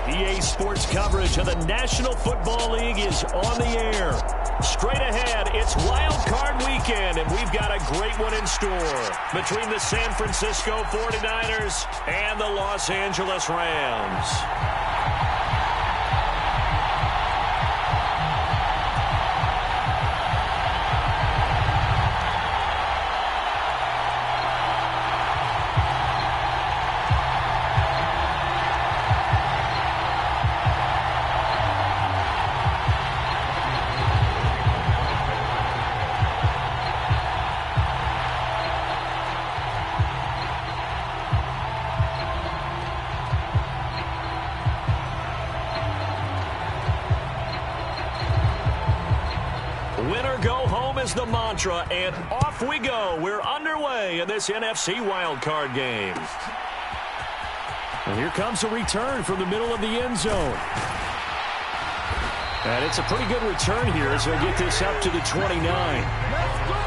EA Sports coverage of the National Football League is on the air. Straight ahead, it's Wild Card Weekend, and we've got a great one in store between the San Francisco 49ers and the Los Angeles Rams. Winner go home is the mantra, and off we go. We're underway in this NFC wildcard game. And here comes a return from the middle of the end zone. And it's a pretty good return here as they'll get this up to the 29. Let's go!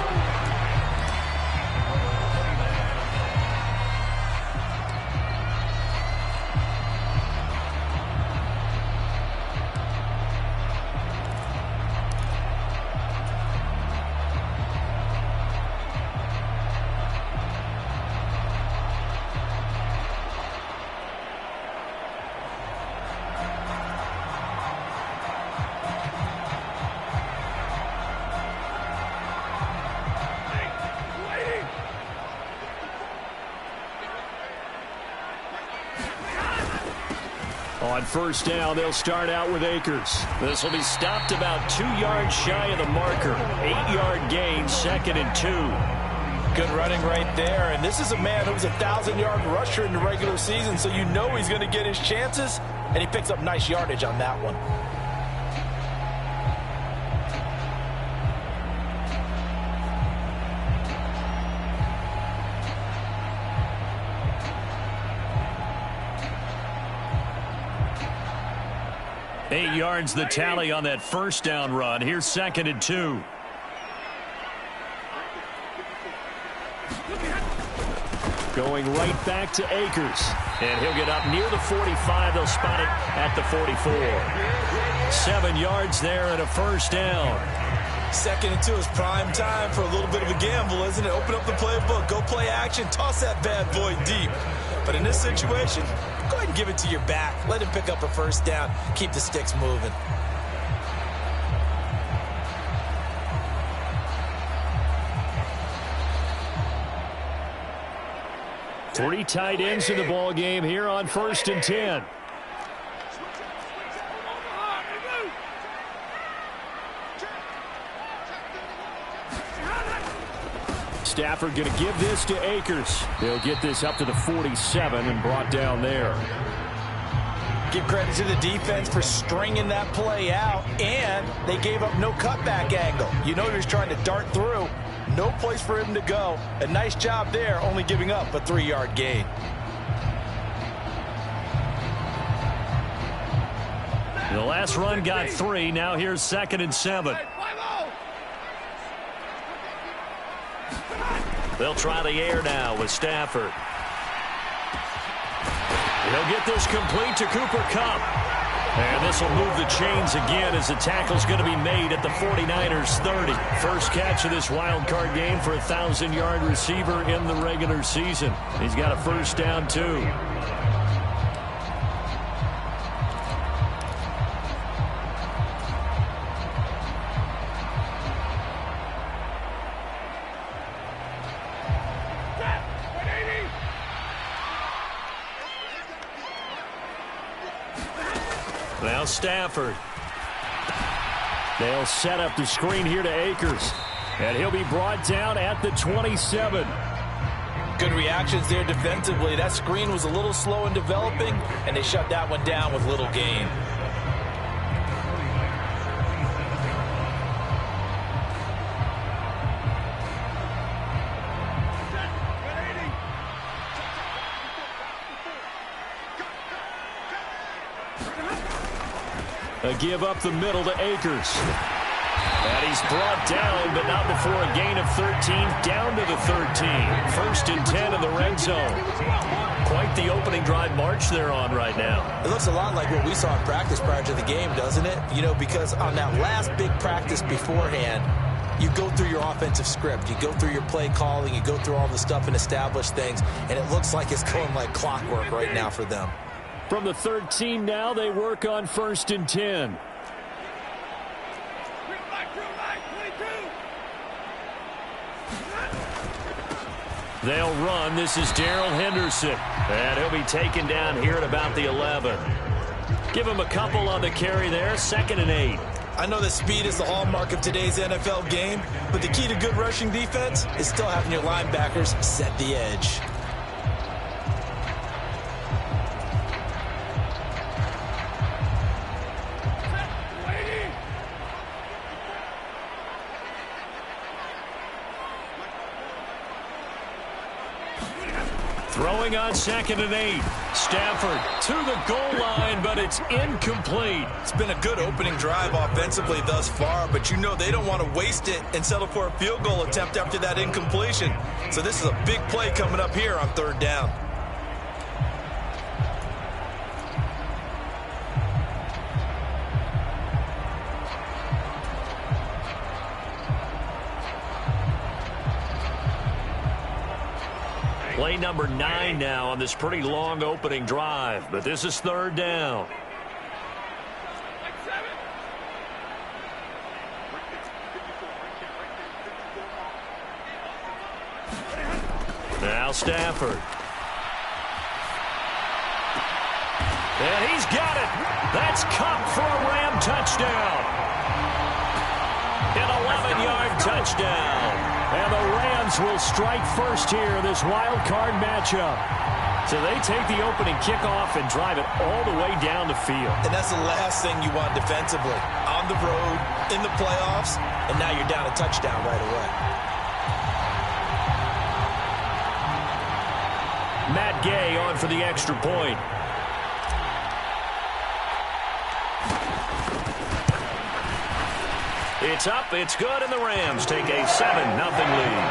On first down, they'll start out with Akers. This will be stopped about 2 yards shy of the marker. 8-yard gain, 2nd and 2. Good running right there. And this is a man who's a 1,000-yard rusher in the regular season, so you know he's going to get his chances, and he picks up nice yardage on that one. Eight yards the tally on that first down run. Here's 2nd and 2. Going right back to Akers. And he'll get up near the 45. They'll spot it at the 44. 7 yards there and a first down. 2nd and 2 is prime time for a little bit of a gamble, isn't it? Open up the playbook, go play action, toss that bad boy deep. But in this situation, go ahead and give it to your back. Let him pick up a first down. Keep the sticks moving. Three tight ends in the ball game here on 1st and 10. Stafford going to give this to Akers. They'll get this up to the 47 and brought down there. Give credit to the defense for stringing that play out, and they gave up no cutback angle. You know he was trying to dart through. No place for him to go. A nice job there, only giving up a 3-yard gain. The last run got 3. Now here's 2nd and 7. They'll try the air now with Stafford. He'll get this complete to Cooper Kupp. And this will move the chains again as the tackle's going to be made at the 49ers 30. First catch of this wild card game for a 1,000-yard receiver in the regular season. He's got a first down, too. Now Stafford. They'll set up the screen here to Akers. And he'll be brought down at the 27. Good reactions there defensively. That screen was a little slow in developing, and they shut that one down with little gain. A give up the middle to Akers. And he's brought down, but not before a gain of 13, down to the 13. 1st and 10 in the red zone. Quite the opening drive march they're on right now. It looks a lot like what we saw in practice prior to the game, doesn't it? You know, because on that last big practice beforehand, you go through your offensive script. You go through your play calling. You go through all the stuff and establish things. And it looks like it's going like clockwork right now for them. From the 13 now, they work on 1st and 10. They'll run. This is Darrell Henderson. And he'll be taken down here at about the 11. Give him a couple on the carry there. 2nd and 8. I know that speed is the hallmark of today's NFL game, but the key to good rushing defense is still having your linebackers set the edge. Throwing on 2nd and 8. Stafford to the goal line, but it's incomplete. It's been a good opening drive offensively thus far, but you know they don't want to waste it and settle for a field goal attempt after that incompletion. So this is a big play coming up here on 3rd down. Play number 9 now on this pretty long opening drive, but this is 3rd down. Now Stafford. And he's got it. That's Cup for a Ram touchdown. An 11-yard touchdown. And the Rams will strike first here in this wild card matchup. So they take the opening kickoff and drive it all the way down the field. And that's the last thing you want defensively. On the road, in the playoffs, and now you're down a touchdown right away. Matt Gay on for the extra point. It's up, it's good, and the Rams take a 7-0 lead.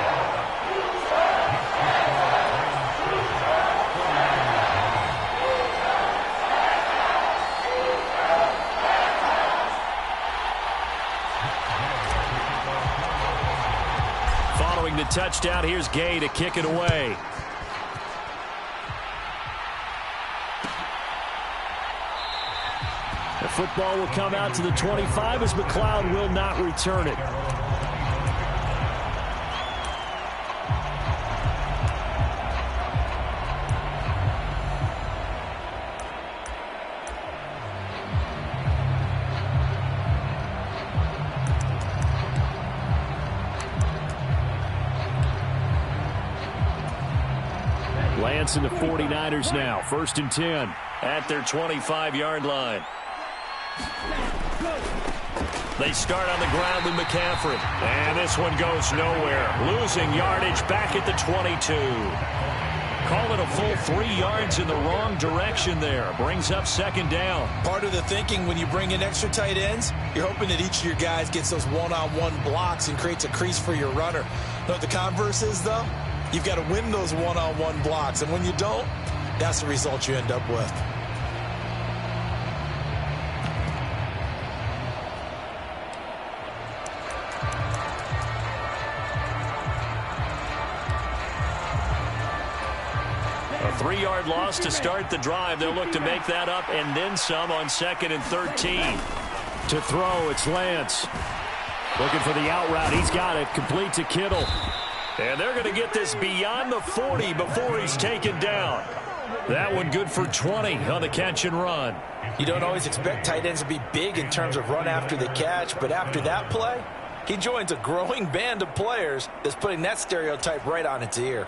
Following the touchdown, here's Gay to kick it away. The football will come out to the 25 as McLeod will not return it. Lance and the 49ers now. 1st and 10 at their 25-yard line. They start on the ground with McCaffrey. And this one goes nowhere. Losing yardage back at the 22. Call it a full 3 yards in the wrong direction there. Brings up 2nd down. Part of the thinking when you bring in extra tight ends, you're hoping that each of your guys gets those one-on-one blocks and creates a crease for your runner. You know what the converse is, though? You've got to win those one-on-one blocks. And when you don't, that's the result you end up with. A 3-yard loss to start the drive. They'll look to make that up and then some on 2nd and 13. To throw, it's Lance. Looking for the out route. He's got it. Complete to Kittle. And they're going to get this beyond the 40 before he's taken down. That one good for 20 on the catch and run. You don't always expect tight ends to be big in terms of run after the catch, but after that play, he joins a growing band of players that's putting that stereotype right on its ear.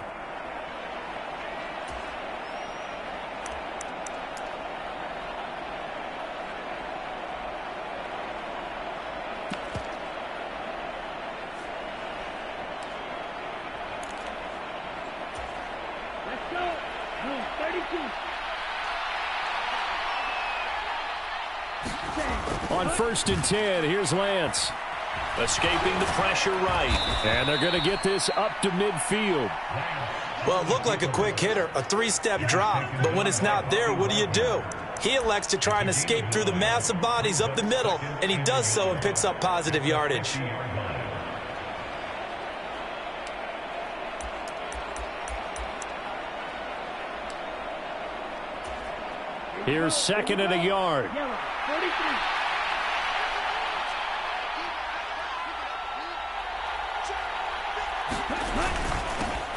On 1st and 10, here's Lance. Escaping the pressure right. And they're going to get this up to midfield. Well, it looked like a quick hitter, a three-step drop. But when it's not there, what do? He elects to try and escape through the massive bodies up the middle, and he does so and picks up positive yardage. Here's 2nd and a yard.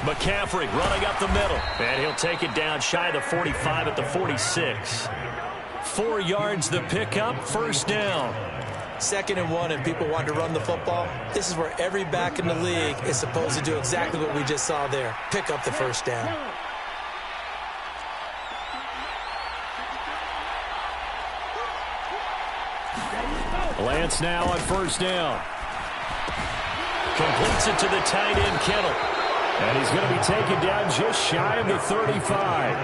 McCaffrey running up the middle. And he'll take it down shy of the 45 at the 46. 4 yards the pickup, 1st down. 2nd and 1, and people want to run the football. This is where every back in the league is supposed to do exactly what we just saw there. Pick up the 1st down. Lance now on 1st down. Completes it to the tight end, Kittle. And he's going to be taken down just shy of the 35.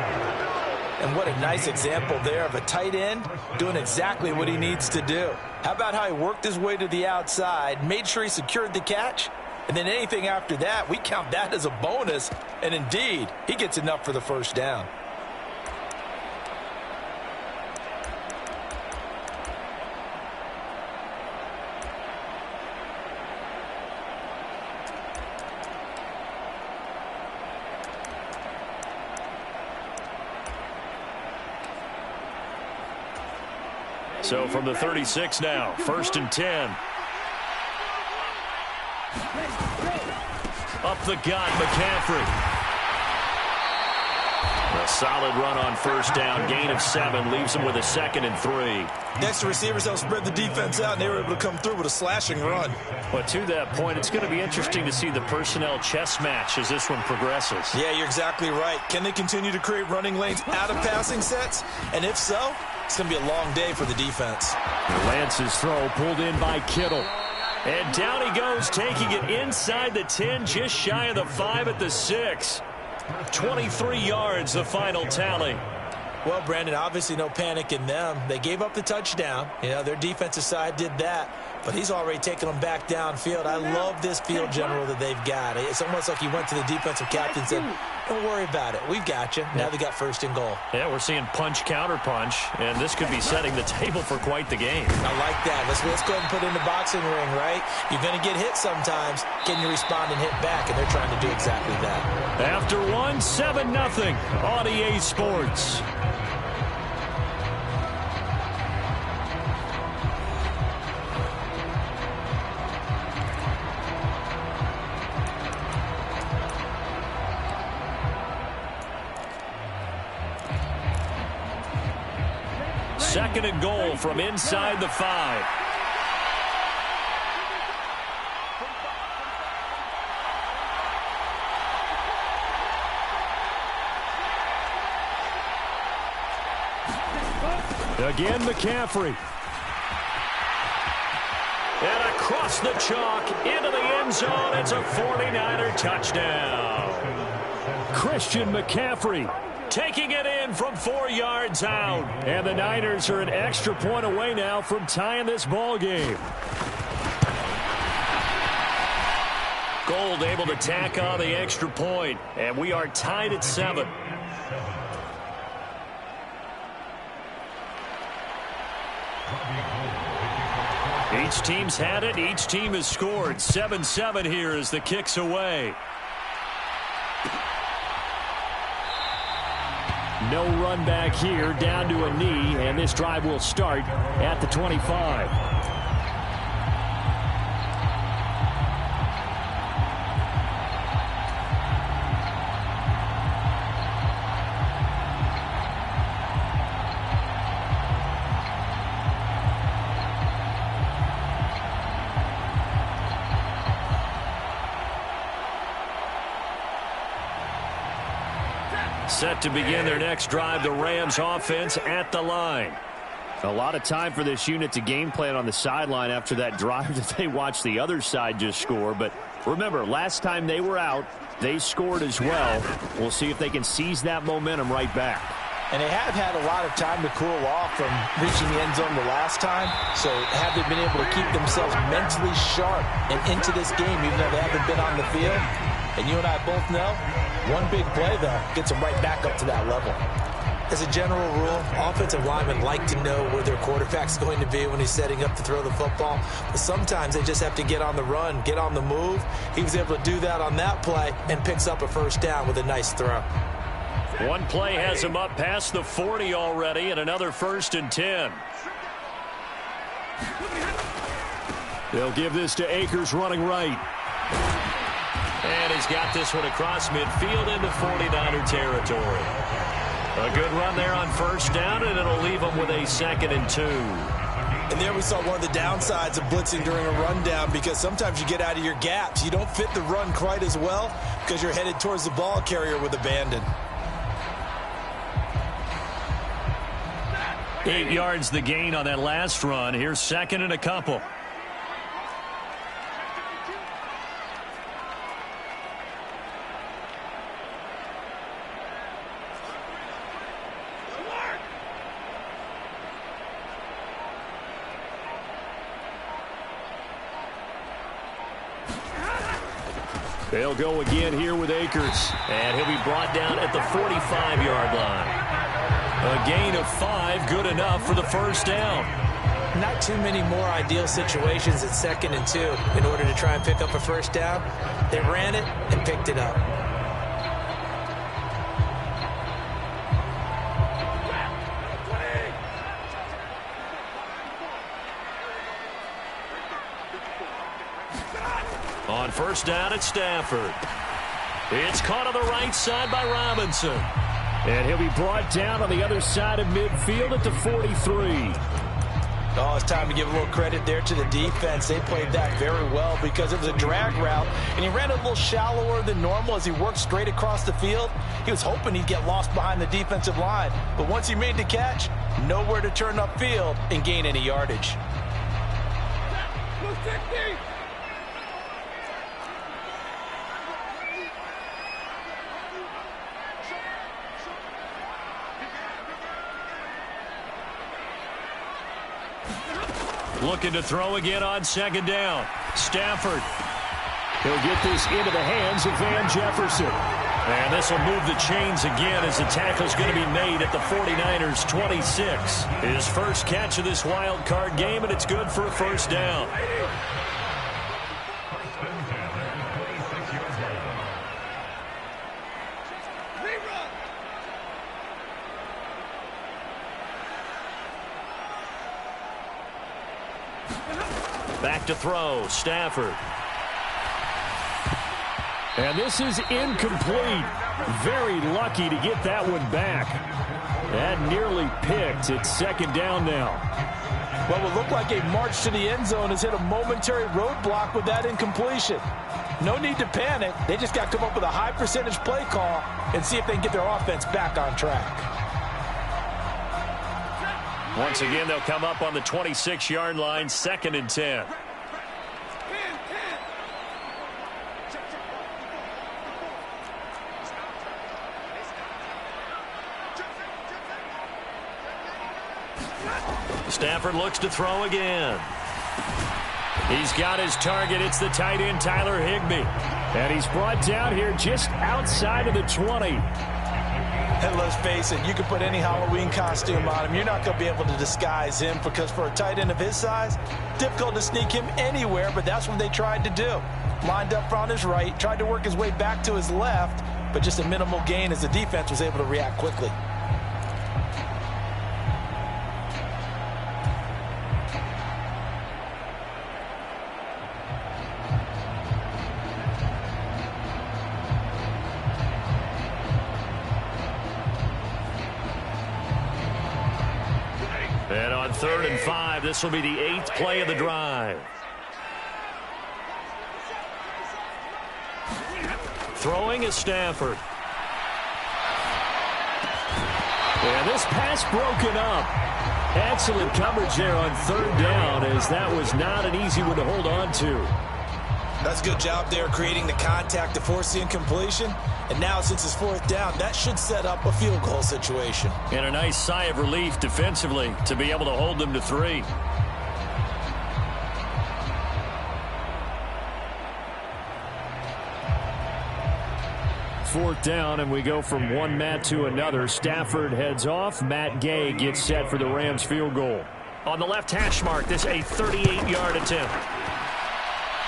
And what a nice example there of a tight end doing exactly what he needs to do. How about how he worked his way to the outside, made sure he secured the catch, and then anything after that, we count that as a bonus. And indeed, he gets enough for the 1st down. So from the 36 now, 1st and 10. Up the gut, McCaffrey. A solid run on 1st down. Gain of 7 leaves him with a 2nd and 3. Next, the receivers help spread the defense out, and they were able to come through with a slashing run. But to that point, it's going to be interesting to see the personnel chess match as this one progresses. Yeah, you're exactly right. Can they continue to create running lanes out of passing sets? And if so, it's going to be a long day for the defense. Lance's throw pulled in by Kittle. And down he goes, taking it inside the 10, just shy of the 5 at the 6. 23 yards, the final tally. Well, Brandon, obviously no panic in them. They gave up the touchdown. You know, their defensive side did that. But he's already taken them back downfield. I love this field general that they've got. It's almost like he went to the defensive captain and said, don't worry about it. We've got you. Now they got 1st and goal. Yeah, we're seeing punch, counter punch, and this could be setting the table for quite the game. I like that. Let's go ahead and put it in the boxing ring, right? You're going to get hit sometimes. Can you respond and hit back? And they're trying to do exactly that. After 7-0 on EA Sports. Second and goal from inside the 5. Again, McCaffrey. And across the chalk into the end zone. It's a 49er touchdown. Christian McCaffrey taking it in from 4 yards out. And the Niners are an extra point away now from tying this ball game. Gold able to tack on the extra point. And we are tied at 7. Each team's had it. Each team has scored. 7-7 here as the kick's away. No run back here, down to a knee, and this drive will start at the 25. Set to begin their next drive, the Rams offense at the line. A lot of time for this unit to game plan on the sideline after that drive that they watched the other side just score. But remember, last time they were out, they scored as well. We'll see if they can seize that momentum right back. And they have had a lot of time to cool off from reaching the end zone the last time. So have they been able to keep themselves mentally sharp and into this game, even though they haven't been on the field? And you and I both know, one big play, though, gets them right back up to that level. As a general rule, offensive linemen like to know where their quarterback's going to be when he's setting up to throw the football. But sometimes they just have to get on the run, get on the move. He was able to do that on that play and picks up a first down with a nice throw. One play has him up past the 40 already, and another 1st and 10. They'll give this to Akers running right. And he's got this one across midfield into 49er territory. A good run there on first down, and it'll leave them with a 2nd and 2. And there we saw one of the downsides of blitzing during a rundown, because sometimes you get out of your gaps. You don't fit the run quite as well because you're headed towards the ball carrier with abandon. 8 yards the gain on that last run. Here's 2nd and a couple. They'll go again here with Akers. And he'll be brought down at the 45-yard line. A gain of 5, good enough for the first down. Not too many more ideal situations at 2nd and 2 in order to try and pick up a first down. They ran it and picked it up. On first down at Stafford. It's caught on the right side by Robinson. And he'll be brought down on the other side of midfield at the 43. Oh, it's time to give a little credit there to the defense. They played that very well because it was a drag route, and he ran a little shallower than normal as he worked straight across the field. He was hoping he'd get lost behind the defensive line, but once he made the catch, nowhere to turn upfield and gain any yardage. Looking to throw again on 2nd down. Stafford. He'll get this into the hands of Van Jefferson. And this will move the chains again as the tackle's going to be made at the 49ers 26. His first catch of this wild card game, and it's good for a first down. Back to throw, Stafford. And this is incomplete. Very lucky to get that one back. That nearly picked. It's 2nd down now. What would look like a march to the end zone has hit a momentary roadblock with that incompletion. No need to panic. They just got to come up with a high percentage play call and see if they can get their offense back on track. Once again, they'll come up on the 26-yard line, 2nd and 10. Stafford looks to throw again. He's got his target. It's the tight end, Tyler Higbee. And he's brought down here just outside of the 20. And let's face it, you can put any Halloween costume on him. You're not going to be able to disguise him because for a tight end of his size, difficult to sneak him anywhere, but that's what they tried to do. Lined up on his right, tried to work his way back to his left, but just a minimal gain as the defense was able to react quickly. And on 3rd and 5, this will be the 8th play of the drive. Throwing is Stafford. And this pass broken up. Excellent coverage there on 3rd down, as that was not an easy one to hold on to. That Does a good job there creating the contact to force the incompletion. And now, since it's fourth down, that should set up a field goal situation. And a nice sigh of relief defensively to be able to hold them to 3. Fourth down, and we go from one Matt to another. Stafford heads off. Matt Gay gets set for the Rams field goal. On the left hash mark, this a 38-yard attempt.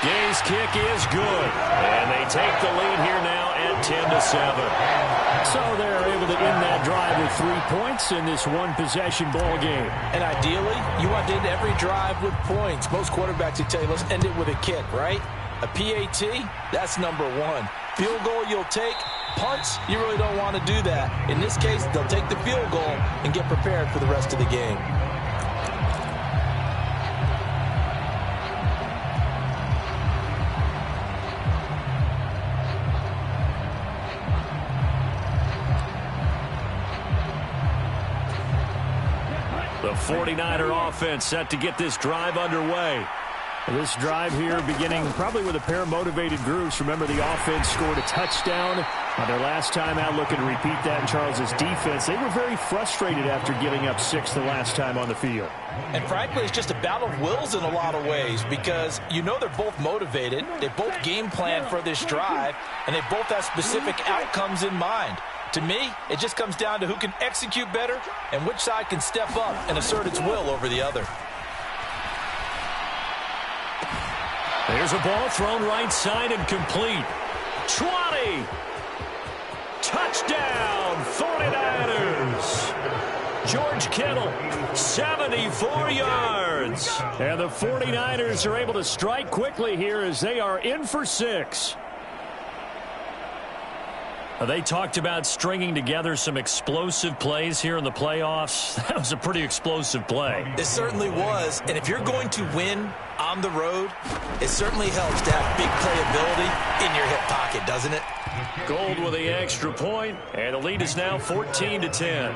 Gay's kick is good, and they take the lead here now at 10-7. So they're able to end that drive with 3 points in this one-possession ball game. And ideally, you want to end every drive with points. Most quarterbacks would tell you, let's end it with a kick, right? A PAT, that's number 1. Field goal you'll take. Punts, you really don't want to do that. In this case, they'll take the field goal and get prepared for the rest of the game. The 49er offense set to get this drive underway. This drive here beginning probably with a pair of motivated groups. Remember, the offense scored a touchdown on their last time out. Looking to repeat that in Charles's defense. They were very frustrated after giving up 6 the last time on the field. And frankly, it's just a battle of wills in a lot of ways because you know they're both motivated. They both game plan for this drive, and they both have specific outcomes in mind. To me, it just comes down to who can execute better and which side can step up and assert its will over the other. There's a ball thrown right side and complete. 20. Touchdown, 49ers. George Kittle, 74 yards. And the 49ers are able to strike quickly here as they are in for 6. They talked about stringing together some explosive plays here in the playoffs. That was a pretty explosive play. It certainly was. And if you're going to win on the road, it certainly helps to have big playability in your hip pocket, doesn't it? Gold with the extra point, and the lead is now 14-10.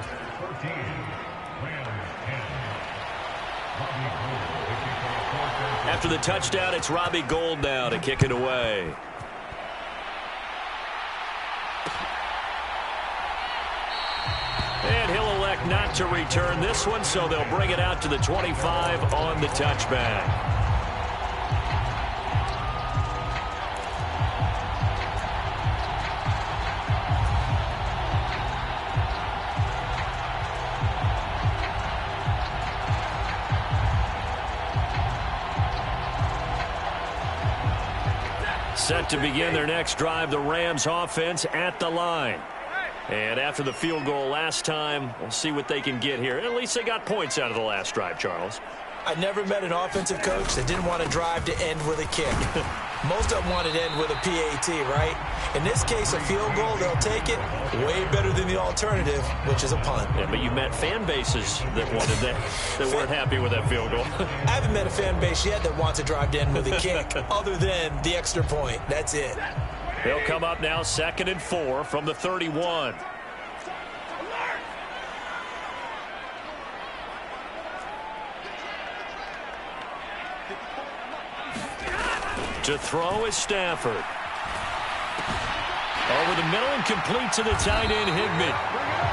After the touchdown, it's Robbie Gould now to kick it away. And he'll elect not to return this one, so they'll bring it out to the 25 on the touchback. Set to begin their next drive, the Rams offense at the line. And after the field goal last time, we'll see what they can get here. At least they got points out of the last drive, Charles. I never met an offensive coach that didn't want to drive to end with a kick. Most of them wanted to end with a PAT, right? In this case, a field goal, they'll take it. Way better than the alternative, which is a punt. Yeah, but you met fan bases that wanted that, that weren't happy with that field goal. I haven't met a fan base yet that wants to drive to end with a kick, other than the extra point. That's it. They'll come up now 2nd and 4 from the 31. To throw is Stafford. Over the middle and complete to the tight end, Higbee.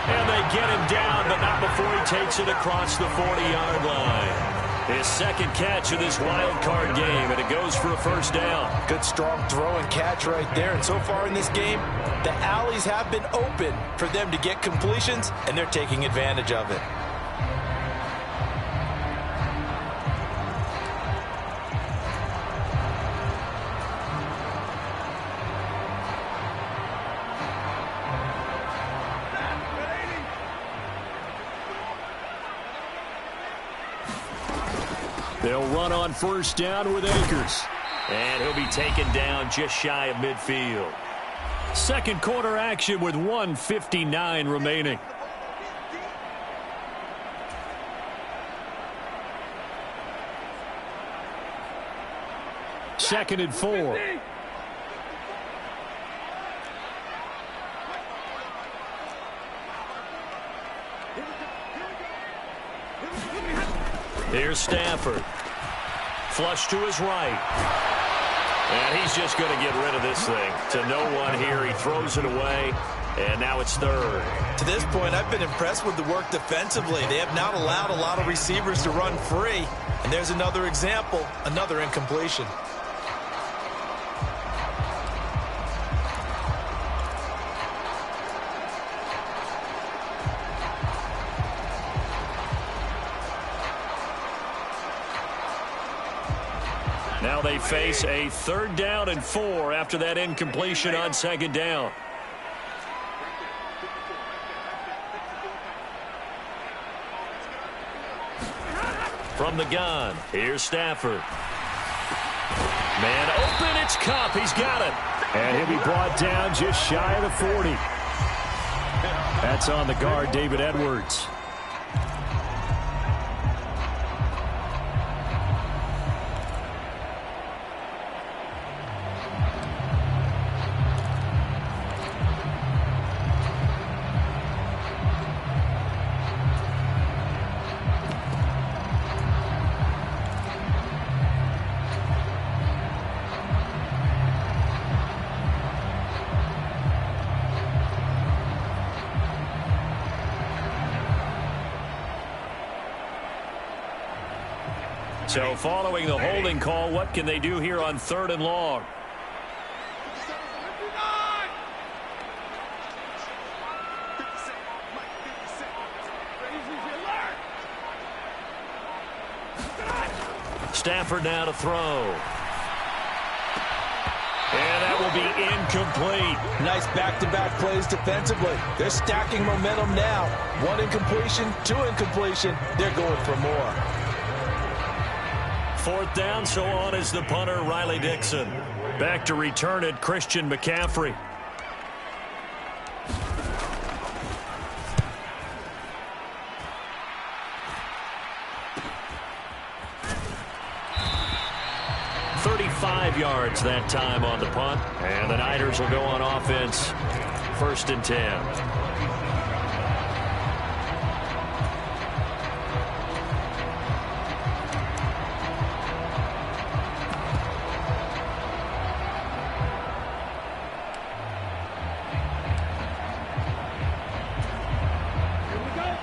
And they get him down, but not before he takes it across the 40-yard line. His second catch of this wild card game, and it goes for a first down. Good strong throw and catch right there. And so far in this game, the alleys have been open for them to get completions, and they're taking advantage of it. They'll run on first down with Akers. And he'll be taken down just shy of midfield. Second quarter action with 1:59 remaining. Second and 4. Here's Stafford. Flush to his right. And he's just going to get rid of this thing. To no one here. He throws it away. And now it's third. To this point, I've been impressed with the work defensively. They have not allowed a lot of receivers to run free. And there's another example, another incompletion. Now they face a 3rd down and 4 after that incompletion on 2nd down. From the gun, here's Stafford. Man open, it's Kupp. He's got it. And he'll be brought down just shy of the 40. That's on the guard, David Edwards. So following the holding call, what can they do here on 3rd and long? Stafford now to throw. And that will be incomplete. Nice back-to-back plays defensively. They're stacking momentum now. 1 incompletion, 2 incompletion. They're going for more. 4th down, so on is the punter, Riley Dixon. Back to return it, Christian McCaffrey. $35 yards that time on the punt. And the Niners will go on offense. 1st and 10.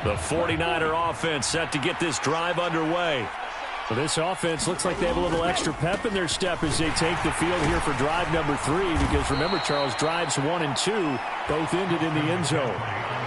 The 49er offense set to get this drive underway. Well, this offense looks like they have a little extra pep in their step as they take the field here for drive number 3. Because remember, Charles, drives 1 and 2 both ended in the end zone.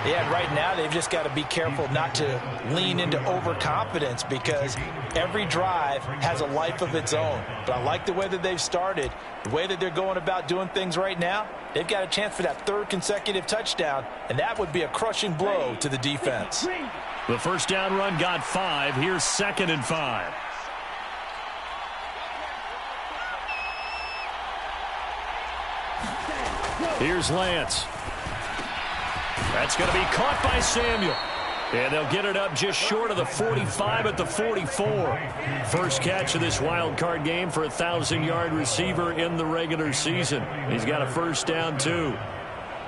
Yeah, and right now they've just got to be careful not to lean into overconfidence because every drive has a life of its own. But I like the way that they've started, the way that they're going about doing things right now. They've got a chance for that 3rd consecutive touchdown, and that would be a crushing blow to the defense. The 1st down run got 5. Here's 2nd and 5. Here's Lance. That's going to be caught by Samuel. And they'll get it up just short of the 45 at the 44. First catch of this wild card game for a 1,000-yard receiver in the regular season. He's got a 1st down, too.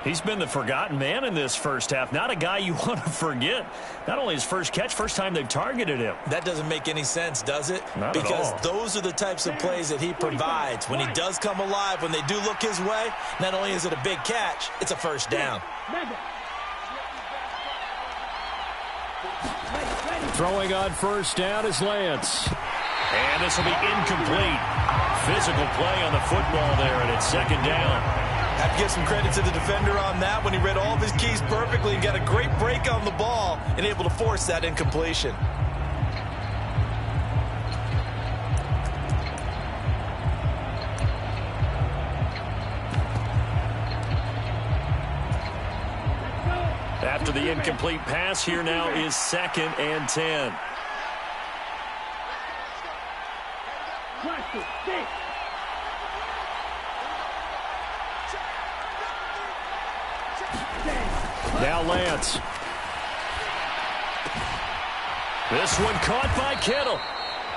He's been the forgotten man in this first half. Not a guy you want to forget. Not only his first catch, first time they've targeted him. That doesn't make any sense, does it? Not because at all. Those are the types of plays that he provides. When he does come alive, when they do look his way, not only is it a big catch, it's a 1st down. Throwing on 1st down is Lance. And this will be incomplete. Physical play on the football there, and it's 2nd down. I have to give some credit to the defender on that when he read all of his keys perfectly and got a great break on the ball and able to force that incompletion. After the incomplete pass, here now is 2nd and 10. Now Lance. This one caught by Kittle.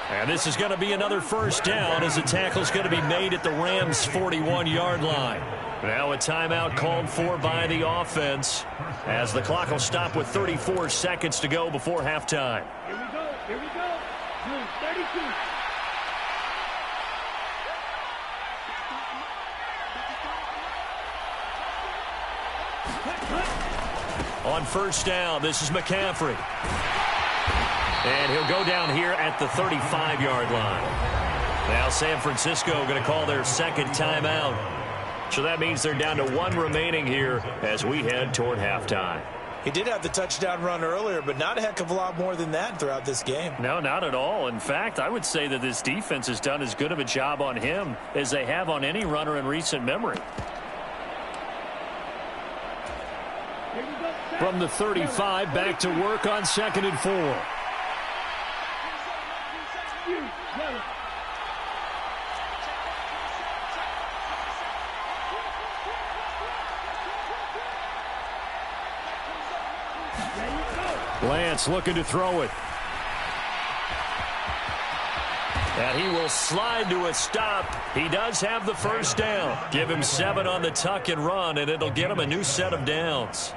And this is going to be another 1st down as the tackle's going to be made at the Rams' 41-yard line. Now a timeout called for by the offense as the clock will stop with 34 seconds to go before halftime. Here we go. Here we go. 32. On first down, this is McCaffrey. And he'll go down here at the 35-yard line. Now San Francisco going to call their second timeout. So that means they're down to one remaining here as we head toward halftime. He did have the touchdown run earlier, but not a heck of a lot more than that throughout this game. No, not at all. In fact, I would say that this defense has done as good of a job on him as they have on any runner in recent memory. From the 35, back to work on 2nd and 4. Lance looking to throw it. And he will slide to a stop. He does have the first down. Give him 7 on the tuck and run, and it'll get him a new set of downs.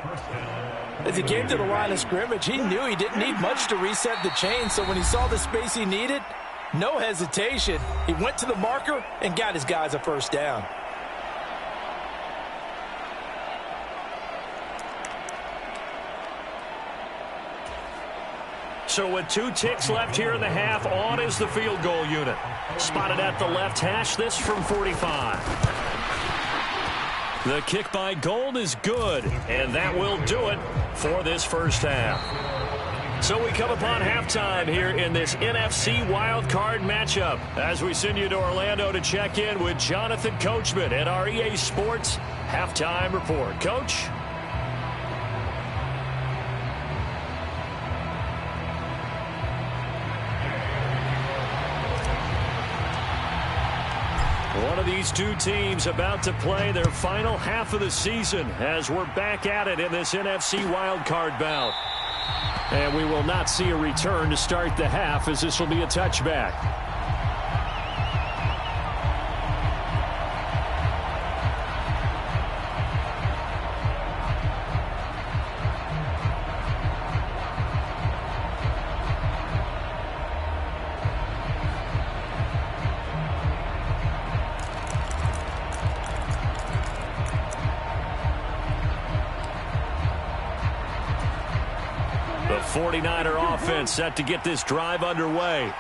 As he came to the line of scrimmage, he knew he didn't need much to reset the chain, so when he saw the space he needed, no hesitation. He went to the marker and got his guys a first down. So with 2 ticks left here in the half, on is the field goal unit. Spotted at the left hash, this from 45. The kick by Gold is good, and that will do it for this first half. So we come upon halftime here in this NFC wildcard matchup as we send you to Orlando to check in with Jonathan Coachman at our EA Sports Halftime Report. Coach? One of these two teams about to play their final half of the season as we're back at it in this NFC wildcard bout. And we will not see a return to start the half as this will be a touchback. The 49er offense set to get this drive underway.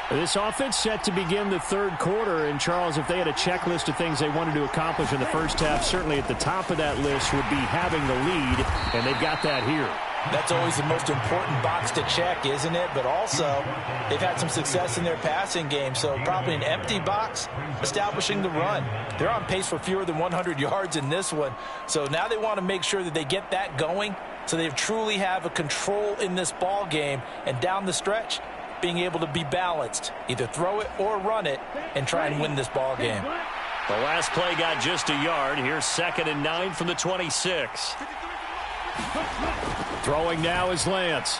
This offense set to begin the third quarter. And, Charles, if they had a checklist of things they wanted to accomplish in the first half, certainly at the top of that list would be having the lead, and they've got that here. That's always the most important box to check, isn't it? But also, they've had some success in their passing game, so probably an empty box, establishing the run. They're on pace for fewer than 100 yards in this one, so now they want to make sure that they get that going so they truly have a control in this ball game, and down the stretch, being able to be balanced, either throw it or run it, and try and win this ball game. The last play got just a yard. Here's 2nd and 9 from the 26. Throwing now is Lance.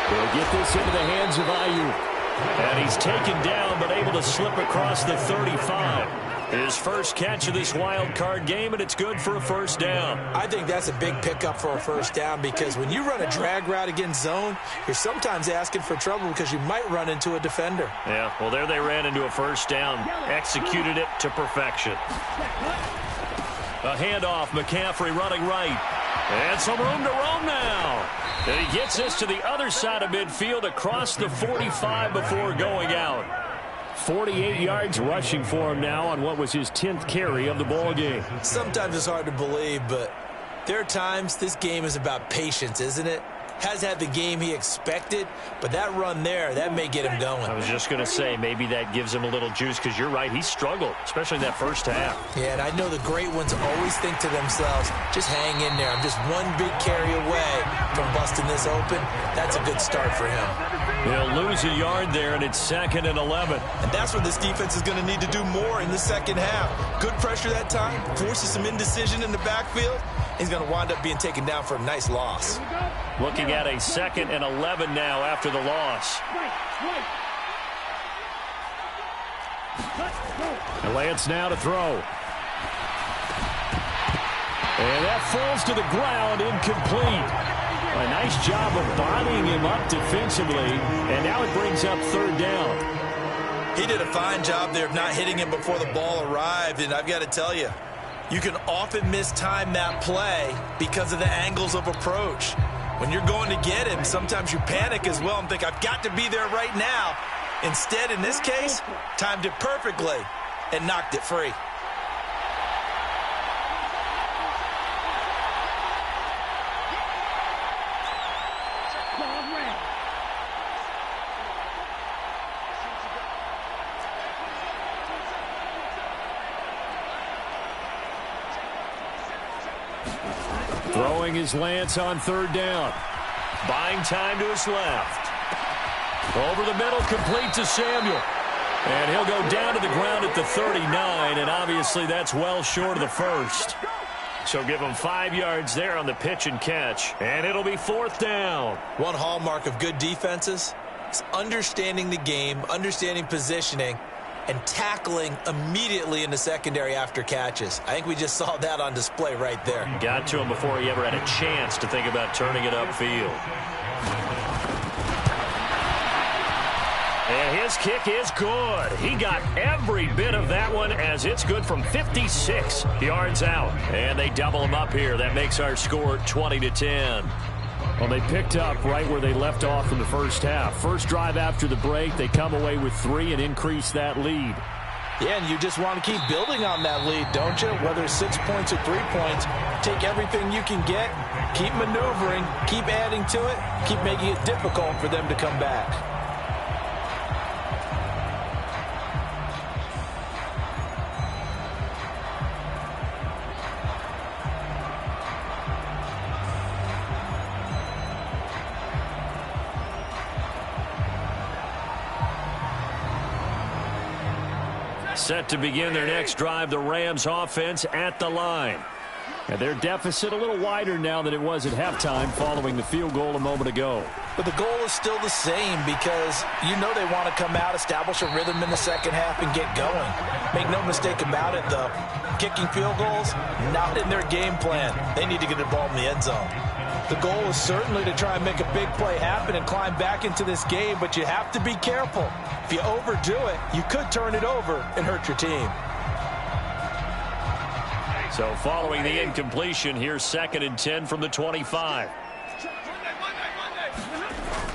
He'll get this into the hands of Ayuk. And he's taken down but able to slip across the 35. His first catch of this wild card game, and it's good for a first down. I think that's a big pickup for a first down because when you run a drag route against zone, you're sometimes asking for trouble because you might run into a defender. Yeah, well, there they ran into a first down, executed it to perfection. A handoff, McCaffrey running right. And some room to roam now. And he gets us to the other side of midfield across the 45 before going out. 48 yards rushing for him now on what was his 10th carry of the ball game. Sometimes it's hard to believe, but there are times this game is about patience, isn't it? Has had the game he expected, but that run there, that may get him going. I was just going to say, maybe that gives him a little juice because you're right, he struggled, especially in that first half. Yeah, and I know the great ones always think to themselves, just hang in there. I'm just one big carry away from busting this open. That's a good start for him. He'll lose a yard there, and it's 2nd and 11. And that's what this defense is going to need to do more in the second half. Good pressure that time, forces some indecision in the backfield. He's going to wind up being taken down for a nice loss. Looking at a 2nd and 11 now after the loss. And Lance now to throw. And that falls to the ground, incomplete. A nice job of bodying him up defensively, and now it brings up 3rd down. He did a fine job there of not hitting him before the ball arrived, and I've got to tell you, You can often mistime that play because of the angles of approach. When you're going to get him, sometimes you panic as well and think, I've got to be there right now. Instead, in this case, timed it perfectly and knocked it free. Throwing his lance on third down. Buying time to his left. Over the middle, complete to Samuel. And he'll go down to the ground at the 39, and obviously that's well short of the first. So give him 5 yards there on the pitch and catch, and it'll be fourth down. One hallmark of good defenses is understanding the game, understanding positioning, and tackling immediately in the secondary after catches. I think we just saw that on display right there. Got to him before he ever had a chance to think about turning it upfield. And his kick is good. He got every bit of that one as it's good from 56 yards out. And they double him up here. That makes our score 20-10. Well, they picked up right where they left off in the first half. First drive after the break, they come away with 3 and increase that lead. Yeah, and you just want to keep building on that lead, don't you? Whether it's 6 points or 3 points, take everything you can get, keep maneuvering, keep adding to it, keep making it difficult for them to come back. Set to begin their next drive, the Rams offense at the line. And their deficit a little wider now than it was at halftime following the field goal a moment ago. But the goal is still the same because you know they want to come out, establish a rhythm in the second half, and get going. Make no mistake about it, though. Kicking field goals, not in their game plan. They need to get the ball in the end zone. The goal is certainly to try and make a big play happen and climb back into this game, but you have to be careful. If you overdo it, you could turn it over and hurt your team. So following the incompletion, here's 2nd and 10 from the 25.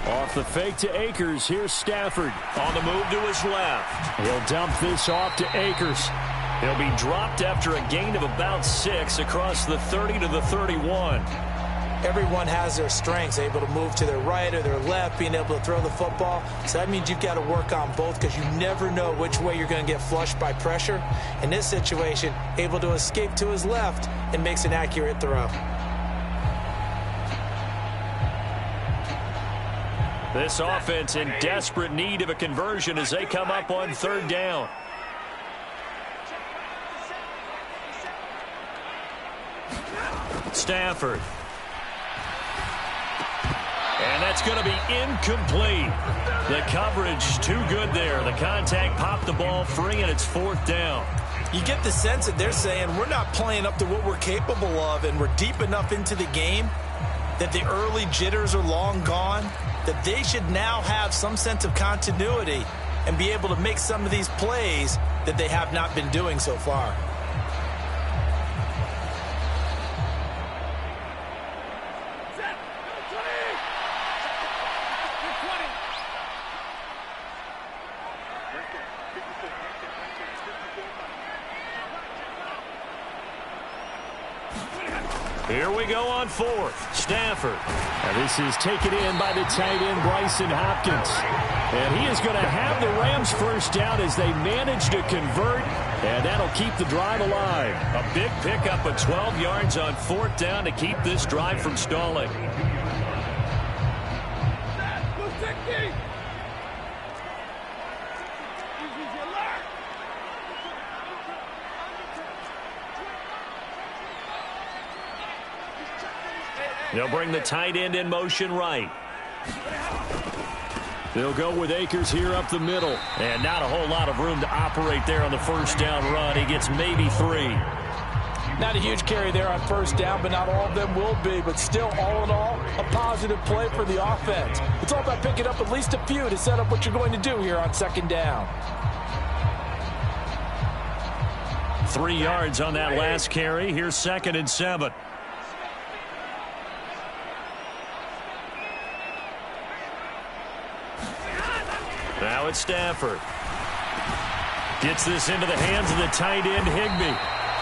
Off the fake to Akers, here's Stafford. On the move to his left. He'll dump this off to Akers. He'll be dropped after a gain of about 6 across the 30 to the 31. Everyone has their strengths, able to move to their right or their left, being able to throw the football. So that means you've got to work on both because you never know which way you're going to get flushed by pressure. In this situation, able to escape to his left and makes an accurate throw. This offense in desperate need of a conversion as they come up on 3rd down. Stafford. And that's going to be incomplete. The coverage too good there. The contact popped the ball free, and it's 4th down. You get the sense that they're saying we're not playing up to what we're capable of, and we're deep enough into the game that the early jitters are long gone, that they should now have some sense of continuity and be able to make some of these plays that they have not been doing so far. Here we go on 4th. Stafford. And this is taken in by the tight end, Bryson Hopkins. And he is going to have the Rams first down as they manage to convert. And that'll keep the drive alive. A big pickup of 12 yards on 4th down to keep this drive from stalling. They'll bring the tight end in motion right. They'll go with Akers here up the middle. And not a whole lot of room to operate there on the first down run. He gets maybe 3. Not a huge carry there on first down, but not all of them will be. But still, all in all, a positive play for the offense. It's all about picking up at least a few to set up what you're going to do here on 2nd down. 3 yards on that last carry. Here's 2nd and 7. Now it's Stafford. Gets this into the hands of the tight end, Higbee.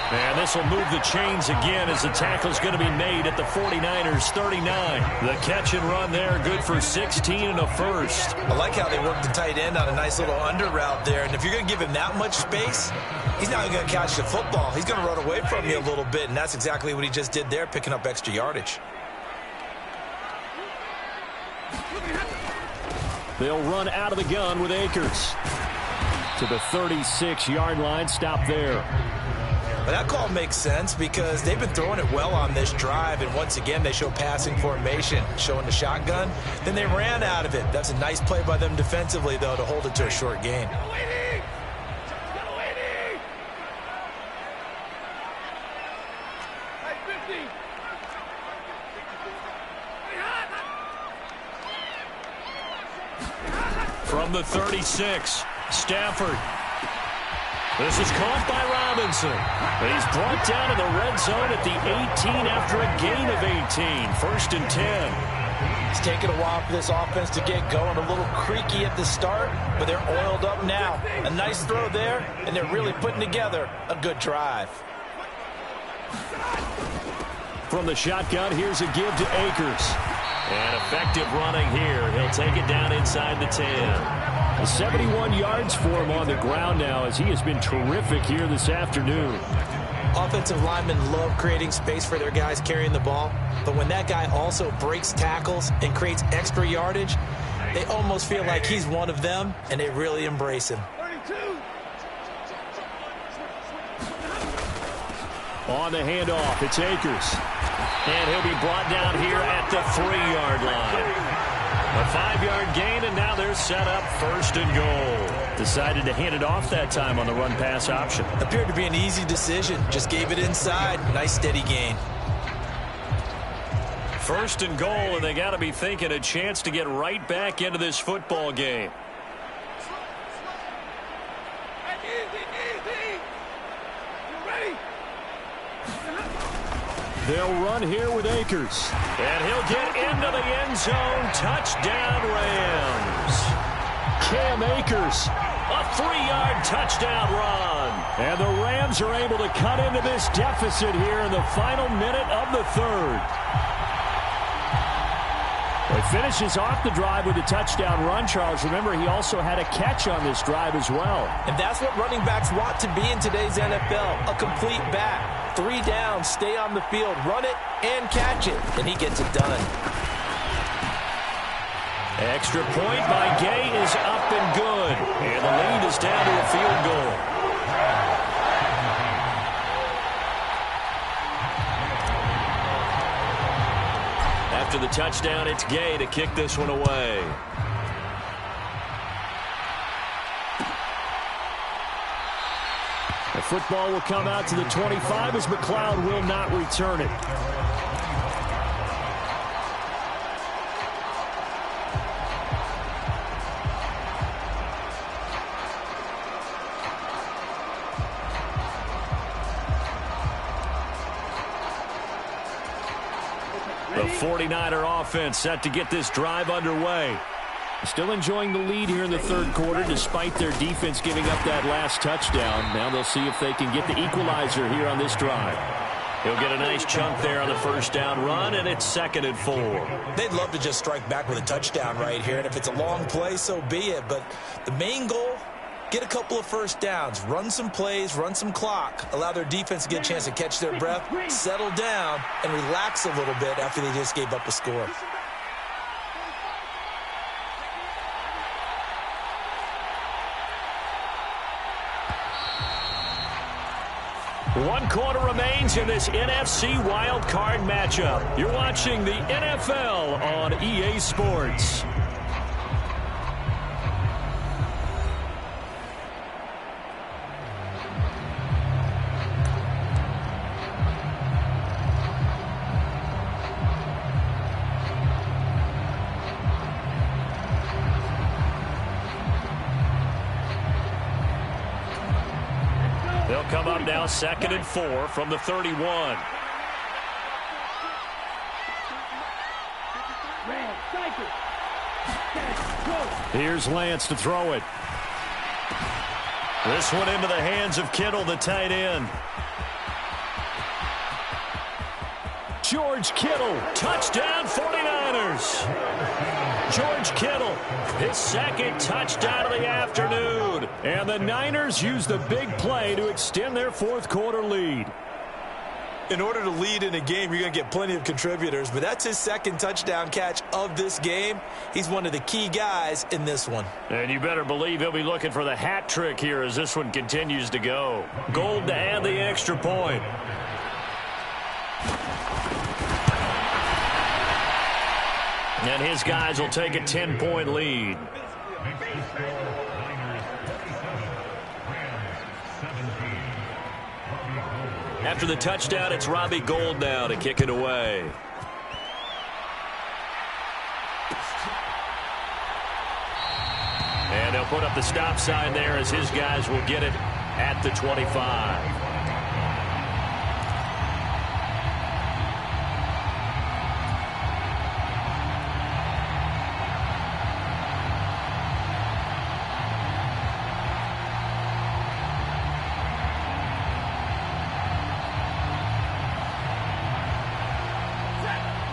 And this will move the chains again as the tackle's going to be made at the 49ers 39. The catch and run there, good for 16 and a first. I like how they worked the tight end on a nice little under route there. And if you're going to give him that much space, he's not going to catch the football. He's going to run away from you a little bit, and that's exactly what he just did there, picking up extra yardage. They'll run out of the gun with Akers. To the 36-yard line, stop there. But that call makes sense because they've been throwing it well on this drive, and once again they show passing formation, showing the shotgun. Then they ran out of it. That's a nice play by them defensively, though, to hold it to a short gain. From the 36, Stafford. This is caught by Robinson. He's brought down in the red zone at the 18 after a gain of 18. 1st and 10. It's taken a while for this offense to get going. A little creaky at the start, but they're oiled up now. A nice throw there, and they're really putting together a good drive. From the shotgun, here's a give to Akers. And effective running here. He'll take it down inside the 10. 71 yards for him on the ground now as he has been terrific here this afternoon. Offensive linemen love creating space for their guys carrying the ball, but when that guy also breaks tackles and creates extra yardage, they almost feel like he's one of them, and they really embrace him. 32. On the handoff, it's Akers. And he'll be brought down here at the 3-yard line. A 5-yard gain, and now they're set up 1st and goal. Decided to hand it off that time on the run-pass option. Appeared to be an easy decision. Just gave it inside. Nice steady gain. 1st and goal, and they got to be thinking a chance to get right back into this football game. They'll run here with Akers. And he'll get into the end zone. Touchdown, Rams. Cam Akers, a 3-yard touchdown run. And the Rams are able to cut into this deficit here in the final minute of the 3rd. He finishes off the drive with a touchdown run, Charles. Remember, he also had a catch on this drive as well. And that's what running backs want to be in today's NFL, a complete back. 3 down, stay on the field, run it, and catch it. And he gets it done. Extra point by Gay is up and good. And the lead is down to a field goal. After the touchdown, it's Gay to kick this one away. The football will come out to the 25 as McLeod will not return it. The 49er offense set to get this drive underway. Still enjoying the lead here in the 3rd quarter despite their defense giving up that last touchdown. Now they'll see if they can get the equalizer here on this drive. He'll get a nice chunk there on the 1st down run, and it's 2nd and 4. They'd love to just strike back with a touchdown right here, and if it's a long play, so be it. But the main goal, get a couple of 1st downs, run some plays, run some clock, allow their defense to get a chance to catch their breath, settle down, and relax a little bit after they just gave up a score. One quarter remains in this NFC Wild Card matchup. You're watching the NFL on EA Sports. They'll come up now 2nd and 4 from the 31. Here's Lance to throw it. This one into the hands of Kittle, the tight end. George Kittle, touchdown 49ers. George Kittle, his 2nd touchdown of the afternoon. And the Niners use the big play to extend their 4th quarter lead. In order to lead in a game, you're going to get plenty of contributors, but that's his 2nd touchdown catch of this game. He's one of the key guys in this one. And you better believe he'll be looking for the hat trick here as this one continues to go. Gold to add the extra point. And his guys will take a 10-point lead. After the touchdown, it's Robbie Gould now to kick it away. And they'll put up the stop sign there as his guys will get it at the 25.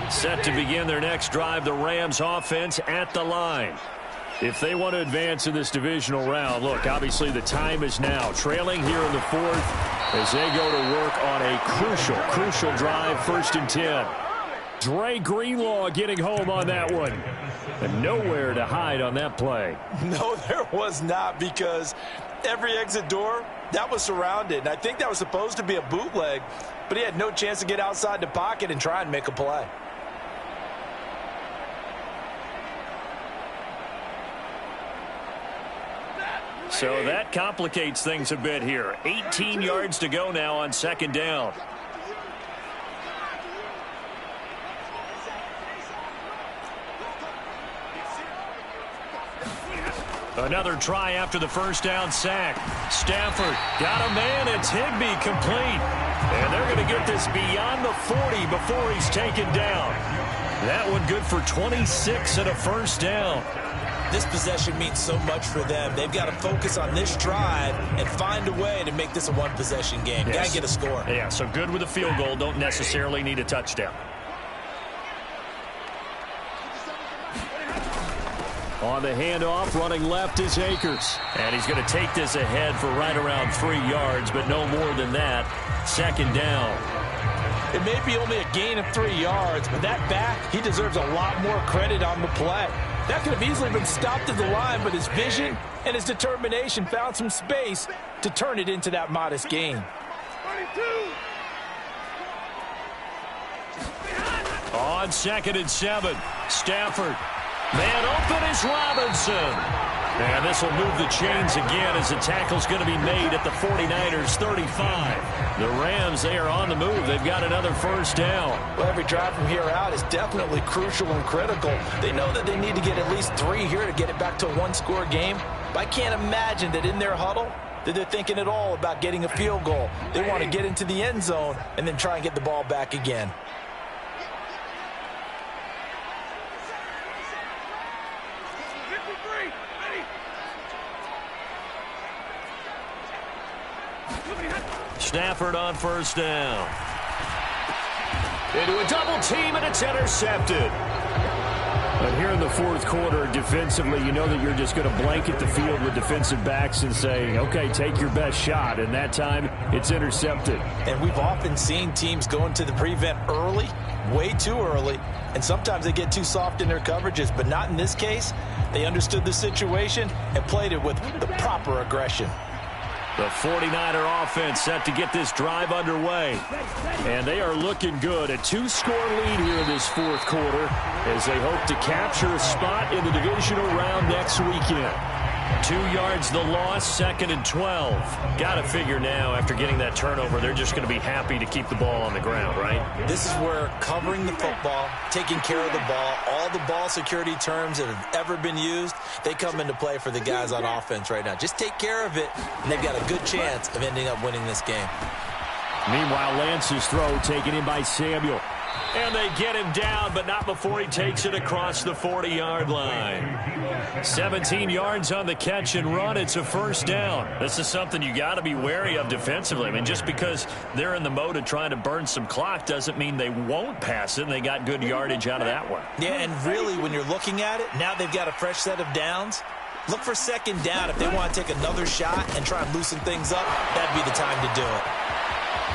Set to begin their next drive, the Rams offense at the line. If they want to advance in this divisional round, look, obviously the time is now. Trailing here in the 4th as they go to work on a crucial drive, 1st and 10. Dre Greenlaw getting home on that one. And nowhere to hide on that play. No, there was not, because every exit door, that was surrounded. And I think that was supposed to be a bootleg, but he had no chance to get outside the pocket and try and make a play. So that complicates things a bit here. 18 yards to go now on 2nd down. Another try after the 1st down sack. Stafford got a man. It's Higbee complete. And they're going to get this beyond the 40 before he's taken down. That one good for 26 and a 1st down. This possession means so much for them. They've got to focus on this drive and find a way to make this a one-possession game. Yes. Got to get a score. Yeah, so good with a field goal. Don't necessarily need a touchdown. On the handoff, running left is Akers. And he's going to take this ahead for right around 3 yards, but no more than that. 2nd down. It may be only a gain of 3 yards, but that back, he deserves a lot more credit on the play. That could have easily been stopped at the line, but his vision and his determination found some space to turn it into that modest gain. On 2nd and 7, Stafford. Man open is Robinson. And this will move the chains again as the tackle's going to be made at the 49ers 35. The Rams, they are on the move. They've got another 1st down. Well, every drive from here out is definitely crucial and critical. They know that they need to get at least 3 here to get it back to a one-score game. But I can't imagine that in their huddle that they're thinking at all about getting a field goal. They want to get into the end zone and then try and get the ball back again. Stafford on 1st down. Into a double team, and it's intercepted. But here in the 4th quarter, defensively, you know that you're just going to blanket the field with defensive backs and say, okay, take your best shot. And that time, it's intercepted. And we've often seen teams go into the prevent early, way too early, and sometimes they get too soft in their coverages, but not in this case. They understood the situation and played it with the proper aggression. The 49er offense set to get this drive underway. And they are looking good. A 2-score lead here in this 4th quarter as they hope to capture a spot in the divisional round next weekend. 2 yards the loss, 2nd and 12. Got to figure now, after getting that turnover, they're just going to be happy to keep the ball on the ground, right? This is where covering the football, taking care of the ball, all the ball security terms that have ever been used, they come into play for the guys on offense right now. Just take care of it, and they've got a good chance of ending up winning this game. Meanwhile, Lance's throw taken in by Samuel. And they get him down, but not before he takes it across the 40-yard line. 17 yards on the catch and run. It's a first down. This is something you got to be wary of defensively. I mean, just because they're in the mode of trying to burn some clock doesn't mean they won't pass it, and they got good yardage out of that one. Yeah, and really, when you're looking at it, now they've got a fresh set of downs. Look for second down. If they want to take another shot and try and loosen things up, that'd be the time to do it.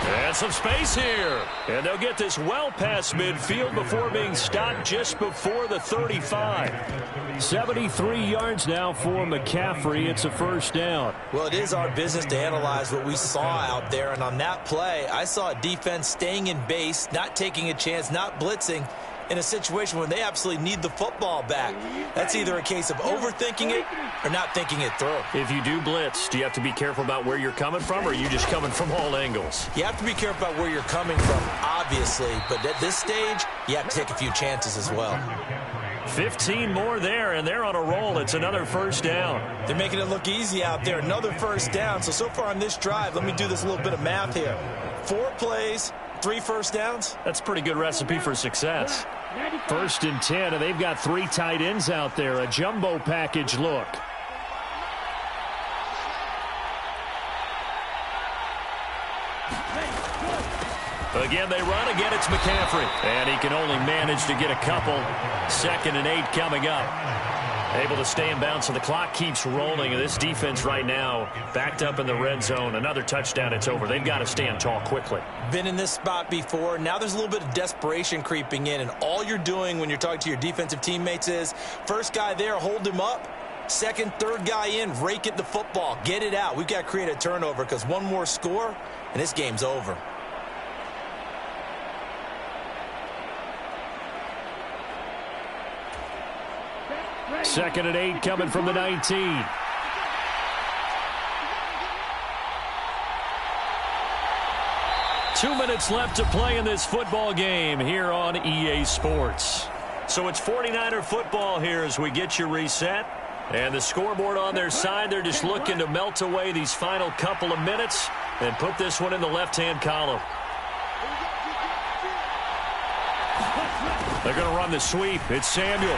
And some space here. And they'll get this well past midfield before being stopped just before the 35. 73 yards now for McCaffrey. It's a first down. Well, it is our business to analyze what we saw out there. And on that play, I saw a defense staying in base, not taking a chance, not blitzing, in a situation where they absolutely need the football back. That's either a case of overthinking it or not thinking it through. If you do blitz, do you have to be careful about where you're coming from, or are you just coming from all angles? You have to be careful about where you're coming from, obviously, but at this stage, you have to take a few chances as well. 15 more there, and they're on a roll. It's another first down. They're making it look easy out there. Another first down. So far on this drive, let me do this little bit of math here. 4 plays, 3 first downs. That's a pretty good recipe for success. 1st and 10, and they've got 3 tight ends out there. A jumbo package look. Again, they run. Again, it's McCaffrey. And he can only manage to get a couple. 2nd and 8 coming up. Able to stay in bounds, so the clock keeps rolling. And this defense right now backed up in the red zone. Another touchdown, it's over. They've got to stand tall quickly. Been in this spot before. Now there's a little bit of desperation creeping in. And all you're doing when you're talking to your defensive teammates is, first guy there, hold him up. 2nd, 3rd guy in, rake at the football. Get it out. We've got to create a turnover because one more score, and this game's over. Second and 8 coming from the 19. Two minutes left to play in this football game here on EA Sports. So it's 49er football here as we get you reset. And the scoreboard on their side, they're just looking to melt away these final couple of minutes and put this one in the left-hand column. They're going to run the sweep. It's Samuel.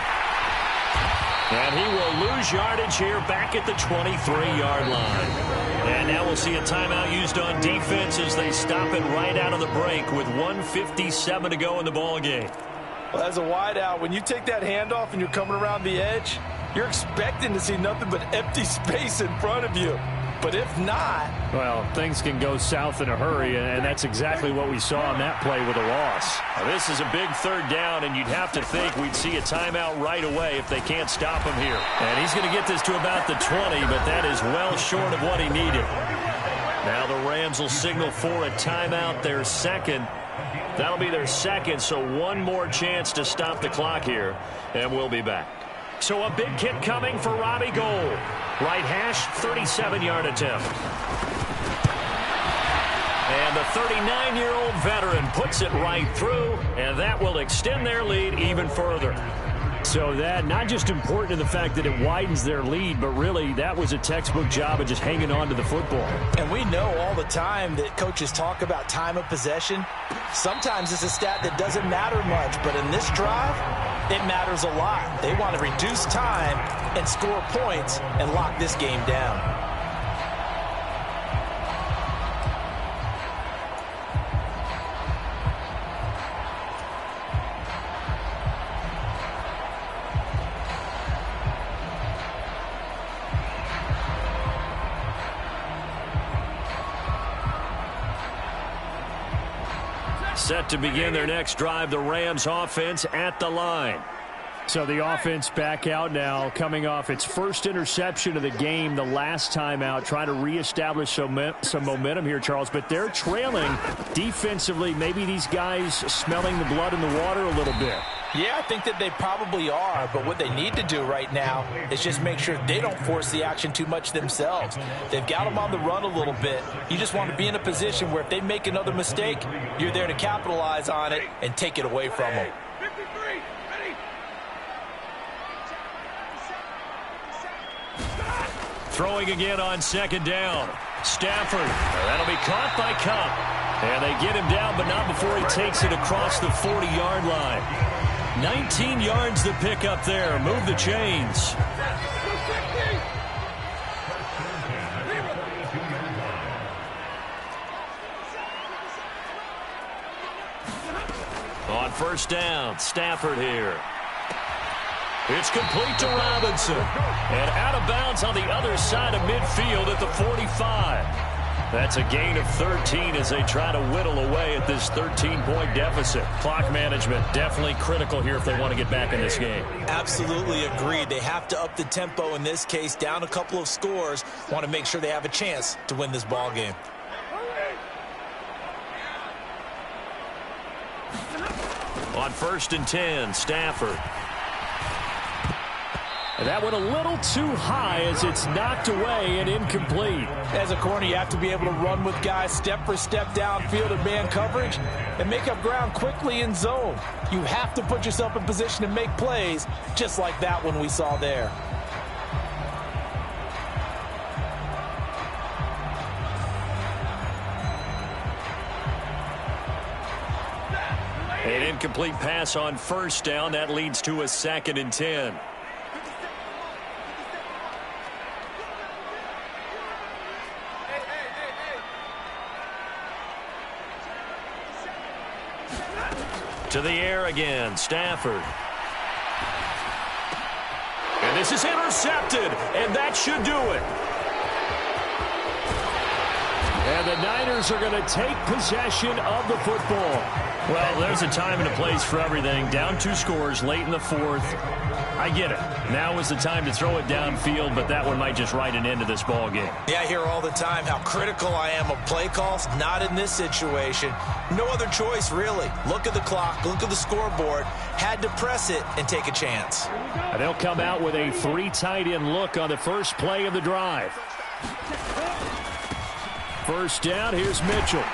And he will lose yardage here back at the 23-yard line. And now we'll see a timeout used on defense as they stop it right out of the break with 1:57 to go in the ball game. Well, as a wideout, when you take that handoff and you're coming around the edge, you're expecting to see nothing but empty space in front of you. But if not... well, things can go south in a hurry, and that's exactly what we saw on that play with a loss. Now, this is a big 3rd down, and you'd have to think we'd see a timeout right away if they can't stop him here. And he's going to get this to about the 20, but that is well short of what he needed. Now the Rams will signal for a timeout, their 2nd. That'll be their 2nd, so one more chance to stop the clock here, and we'll be back. So a big kick coming for Robbie Gould. Right hash, 37-yard attempt. And the 39-year-old veteran puts it right through, and that will extend their lead even further. So that, not just important in the fact that it widens their lead, but really that was a textbook job of just hanging on to the football. And we know all the time that coaches talk about time of possession. Sometimes it's a stat that doesn't matter much, but in this drive, it matters a lot. They want to reduce time and score points and lock this game down. Set to begin their next drive, the Rams offense at the line. So the offense back out now, coming off its first interception of the game the last time out, trying to reestablish some momentum here, Charles. But they're trailing defensively. Maybe these guys smelling the blood in the water a little bit. Yeah, I think that they probably are, but what they need to do right now is just make sure they don't force the action too much themselves. They've got them on the run a little bit. You just want to be in a position where if they make another mistake, you're there to capitalize on it and take it away from them. Throwing again on second down. Stafford. That'll be caught by Cup. And they get him down, but not before he takes it across the 40-yard line. 19 yards to pick up there. Move the chains. On first down, Stafford here. It's complete to Robinson. And out of bounds on the other side of midfield at the 45. That's a gain of 13 as they try to whittle away at this 13-point deficit. Clock management definitely critical here if they want to get back in this game. Absolutely agreed. They have to up the tempo in this case, down a couple of scores. Want to make sure they have a chance to win this ball game. On first and 10, Stafford. And that went a little too high as it's knocked away and incomplete. As a corner, you have to be able to run with guys step for step downfield in man coverage and make up ground quickly in zone. You have to put yourself in position to make plays, just like that one we saw there. An incomplete pass on first down. That leads to a 2nd and 10. To the air again, Stafford. And this is intercepted, and that should do it. And the Niners are going to take possession of the football. Well, there's a time and a place for everything. Down 2 scores late in the 4th. I get it. Now is the time to throw it downfield, but that one might just write an end to this ball game. Yeah, I hear all the time how critical I am of play calls. Not in this situation. No other choice, really. Look at the clock. Look at the scoreboard. Had to press it and take a chance. And they'll come out with a 3 tight end look on the first play of the drive. First down, here's Mitchell.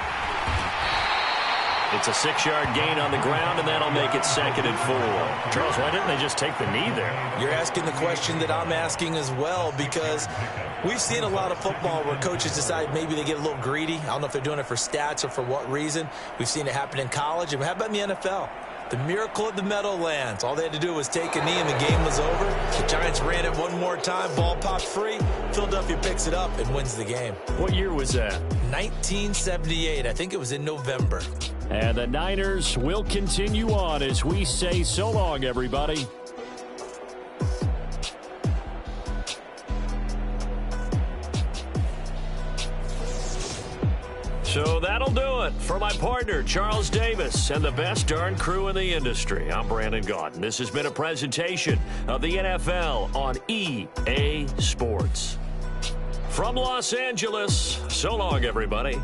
It's a 6-yard gain on the ground, and that'll make it 2nd and 4. Charles, why didn't they just take the knee there? You're asking the question that I'm asking as well, because we've seen a lot of football where coaches decide maybe they get a little greedy. I don't know if they're doing it for stats or for what reason. We've seen it happen in college. And how about in the NFL? The miracle of the Meadowlands. All they had to do was take a knee and the game was over. The Giants ran it one more time. Ball popped free. Philadelphia picks it up and wins the game. What year was that? 1978. I think it was in November. And the Niners will continue on as we say so long, everybody. So that'll do it for my partner, Charles Davis, and the best darn crew in the industry. I'm Brandon Gaudin. This has been a presentation of the NFL on EA Sports. From Los Angeles, so long, everybody.